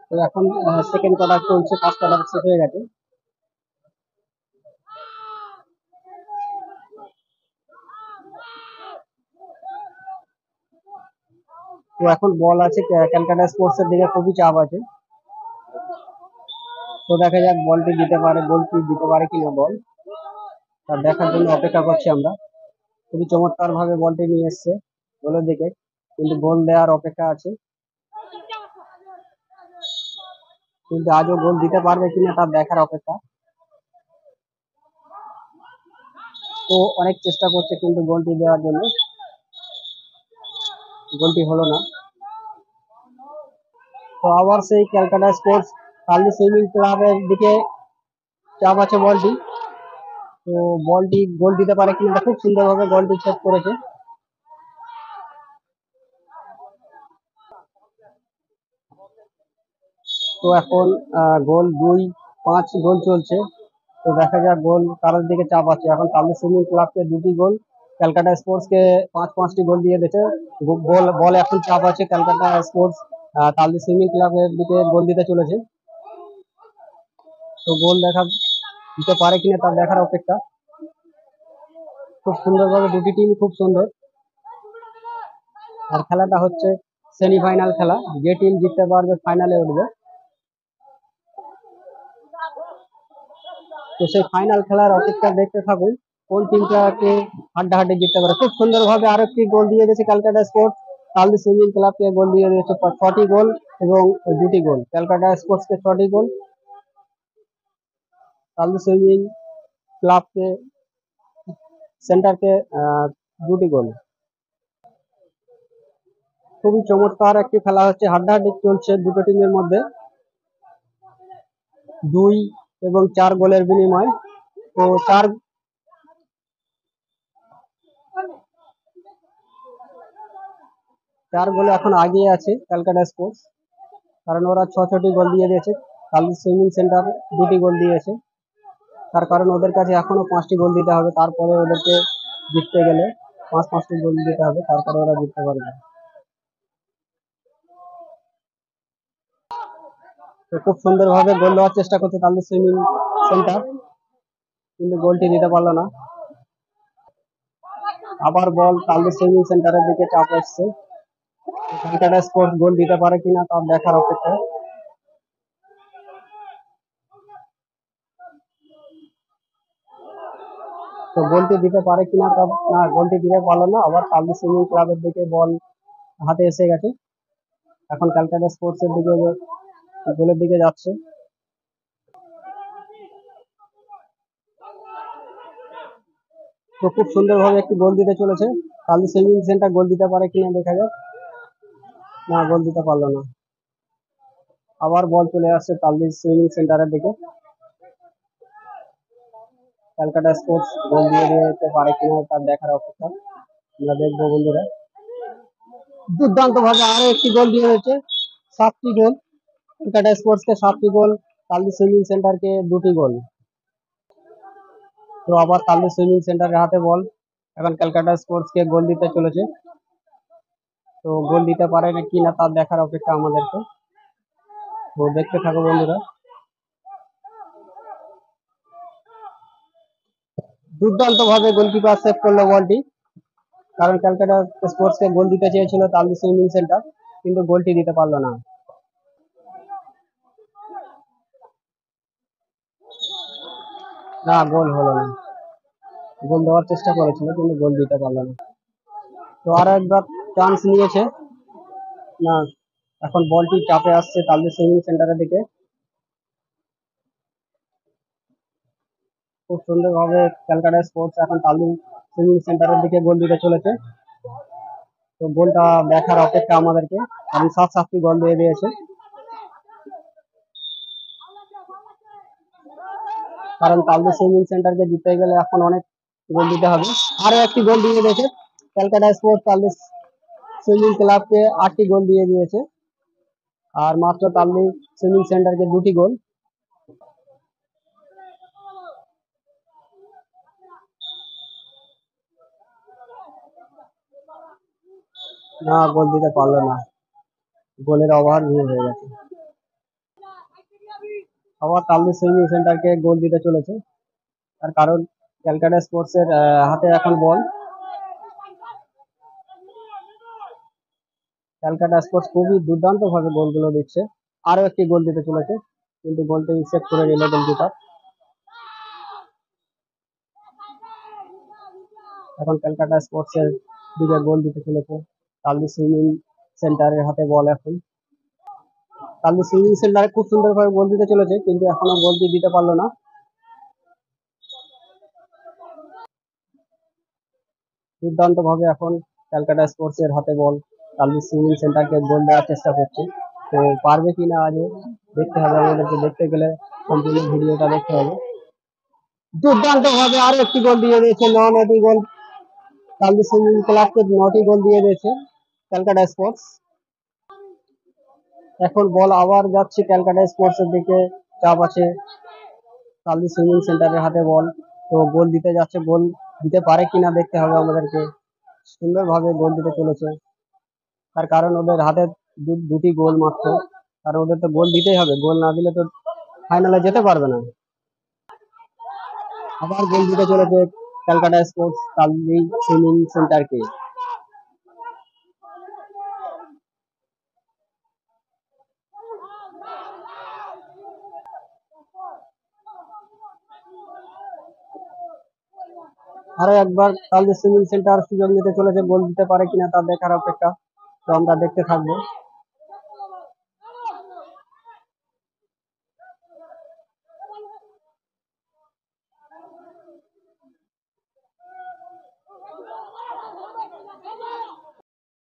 তো এখন second quarter চলছে, ফার্স্ট কোয়ার্টার শেষ হয়ে গেছে। তো এখন বল আছে ক্যালকাটা স্পোর্টস এর দিকে, খুবই চাপ আছে। তো দেখা যাক বলটি দিতে পারে, গোলটি দিতে পারে কিনা বল, তা দেখার জন্য অপেক্ষা করছি আমরা। খুবই চমৎকার ভাবে বলটি নিয়ে এসছে গোলের দিকে, কিন্তু গোল দেওয়ার অপেক্ষা আছে, কিন্তু আজও গোল দিতে পারবে কিনা তার দেখার অপেক্ষা। তো অনেক চেষ্টা করছে কিন্তু গোলটি দেওয়ার জন্য, গোলটি হলো না। তো আবার সেই ক্যালকাটা স্পোর্টস কালদি সুইমিং ক্লাবের দিকে চাপ আছে বলটি। তো বলটি গোল দিতে পারে কিনা, খুব সুন্দরভাবে গোলটি সেভ করেছে। তো এখন গোল 2-5 গোল চলছে। তো দেখা যাক গোল কারোর দিকে চাপ আছে। এখন কালদি সুইমিং ক্লাবকে 2টি গোল, ক্যালকাটা স্পোর্টস কে 5-5টি গোল দিয়ে দিয়েছে। বল বল এখন চাপ আছে ক্যালকাটা স্পোর্টস কালদি সুইমিং ক্লাবের দিকে গোল দিতে চলেছে। তো গোল দিতে পারে কিনা তার দেখার অপেক্ষা। খুব সুন্দরভাবে দুটি টিম, খুব সুন্দর। আর খেলাটা হচ্ছে সেমিফাইনাল খেলা, যে টিম জিততে পারবে ফাইনালে উঠবে। তো সেই ফাইনাল খেলার অপেক্ষা দেখতে থাকুন, কোন টিমটাকে হাড্ডাহাড্ডি জিততে পারে। খুব সুন্দরভাবে আরেকটি গোল দিয়ে দিয়েছে ক্যালকাটা স্পোর্টস, কালদি সুইমিং ক্লাবকে গোল দিয়ে দিয়েছে 6টি গোল এবং 2টি গোল। ক্যালকাটা স্পোর্টসকে 6টি গোল, কালদি সুইমিং ক্লাবকে সেন্টারকে 2টি গোল। খুবই চমৎকার একটি খেলা হচ্ছে, হাড্ডাহাড্ডি চলছে দুটো টিমের মধ্যে, 2 এবং 4 গোলের বিনিময়। তো 4 গোলে এখন আগিয়ে আছে ক্যালকাটা স্পোর্টস, কারণ ওরা 6টি গোল দিয়ে দিয়েছে। কালদি সুইমিং সেন্টার 2টি গোল দিয়েছে, তার কারণ ওদের কাছে এখনো 5টি গোল দিতে হবে, তারপরে ওদেরকে জিততে গেলে 5-5টি গোল দিতে হবে, তারপরে ওরা জিততে পারবে। তো খুব সুন্দরভাবে গোল দেওয়ার চেষ্টা করছে কালদি সুইমিং সেন্টার, কিন্তু গোলটি দিতে পারলো না। আবার বল কালদি সুইমিং সেন্টারের দিকে চাপ আসছে, ক্যালকাটা স্পোর্টস গোল দিতে পারে কিনা তার দেখার অপেক্ষা। তো গোলটি দিতে পারে কিনা, না গোলটি দিতে পারলো না। আবার কালদি সুইমিং ক্লাবের দিকে বল হাতে এসে গেছে, এখন ক্যালকাটা স্পোর্টস এর দিকে গোলের দিকে যাচ্ছে। তো খুব সুন্দরভাবে একটি গোল দিতে চলেছে, কালদি সুইমিং সেন্টার গোল দিতে পারে কিনা দেখা যাক। না, গোল দিতে পারলো না। আবার বল চলে আসছে কালদি সুইমিং সেন্টারের দিকে, ক্যালকাটা স্পোর্টস গোল দিয়ে দিতে পারে কিনা তার দেখার অপেক্ষা, আমরা দেখবো বন্ধুরা। দুর্দান্ত ভাবে আরো একটি গোল দিয়ে হয়েছে, 7টি গোল ক্যালকাটা স্পোর্টস কে, 7টি গোল কালদি সুইমিং সেন্টার কে 2টি গোল। তো আবার কালদি সুইমিং সেন্টারের হাতে বল, এখন ক্যালকাটা স্পোর্টস কে গোল দিতে চলেছে। তো গোল দিতে পারে না কিনা তার দেখার অপেক্ষা আমাদেরকে, তো দেখতে থাকো বন্ধুরা। দুর্দান্ত ভাবে গোলকিপার সেভ করলো বলটি, কারণ ক্যালকাটা স্পোর্টস কে গোল দিতে চেয়েছিল কালদি সুইমিং সেন্টার, কিন্তু গোলটি দিতে পারলো না। না, গোল হলো না। গোল দেওয়ার চেষ্টা করেছিল কিন্তু গোল দিতে পারলো না। তো আরো একবার চান্স নিয়েছে, না। এখন বলটি চাপে আসছে কালদি সুইমিং সেন্টারের দিকে, খুব সুন্দরভাবে ক্যালকাটা স্পোর্টস এখন কালদি সুইমিং সেন্টারের দিকে গোল দিতে চলেছে। তো গোলটা দেখার অপেক্ষা আমাদেরকে, কারণ 7টি গোল দিয়ে দিয়েছে, কারণ কালদি সুইমিং সেন্টারকে জিততে গেলে এখন অনেক গোল দিতে হবে। আরো একটি গোল দিয়ে দিয়েছে ক্যালকাটা স্পোর্টস, কালদি সুইমিং ক্লাবকে 8টি গোল দিয়ে দিয়েছে, আর মাত্র কালদি সুইমিং সেন্টারকে 2টি গোল। না, গোল দিতে পারলো না, গোলের ওভার হয়ে গেছে। আবার তালদি সুইমিং সেন্টারকে গোল দিতে চলেছে। তার কারণ ক্যালকাটা স্পোর্টস এর হাতে এখন বল। ক্যালকাটা স্পোর্টস খুবই দুর্দান্ত ভাবে গোলগুলো দিচ্ছে। আরো একটি গোল দিতে চলেছে, কিন্তু গোলটি সেভ করে নিল গোলকিপার। এখন ক্যালকাটা স্পোর্টস এর দিকে গোল দিতে চলেছে তালদি সুইমিং সেন্টারের হাতে বল। এখন তালদি সুইমিং সেন্টারে খুব সুন্দরভাবে গোল দিতে চলেছে, কিন্তু এখনো গোলটি দিতে পারলো না। দুর্দান্ত ভাবে এখন ক্যালকাটা স্পোর্টস এর হাতে বল। তালদি সুইমিং সেন্টারকে গোল দেওয়ার চেষ্টা করছে, তো পারবে কিনা আজও দেখতে হবে। আমাদেরকে দেখতে গেলে সম্পূর্ণ ভিডিওটা দেখতে হবে। দুর্দান্ত ভাবে আরো একটি গোল দিয়ে দিয়েছে, 9টি গোল তালদি সুইমিং ক্লাবকে 9টি গোল দিয়ে দিয়েছে ক্যালকাটা স্পোর্টস। এখন বল আবার যাচ্ছে ক্যালকাটা স্পোর্টস এর দিকে, চাপ আছে তালদি সুইমিং সেন্টারের হাতে বল। তো গোল দিতে যাচ্ছে, গোল দিতে পারে কিনা দেখতে হবে আমাদেরকে। সুন্দরভাবে গোল দিতে চলেছে, তার কারণ ওদের হাতে দুটি গোল মাত্র, আর ওদের তো গোল দিতেই হবে, গোল না দিলে তো ফাইনালে যেতে পারবে না। আবার গোল দিতে চলেছে ক্যালকাটা স্পোর্টস তালদি সুইমিং সেন্টারকে। আরো একবার তালদি সুইমিং সেন্টার সুযোগ নিতে চলেছে, গোল দিতে পারে কিনা তা দেখার অপেক্ষা, তো আমরা দেখতে থাকবো।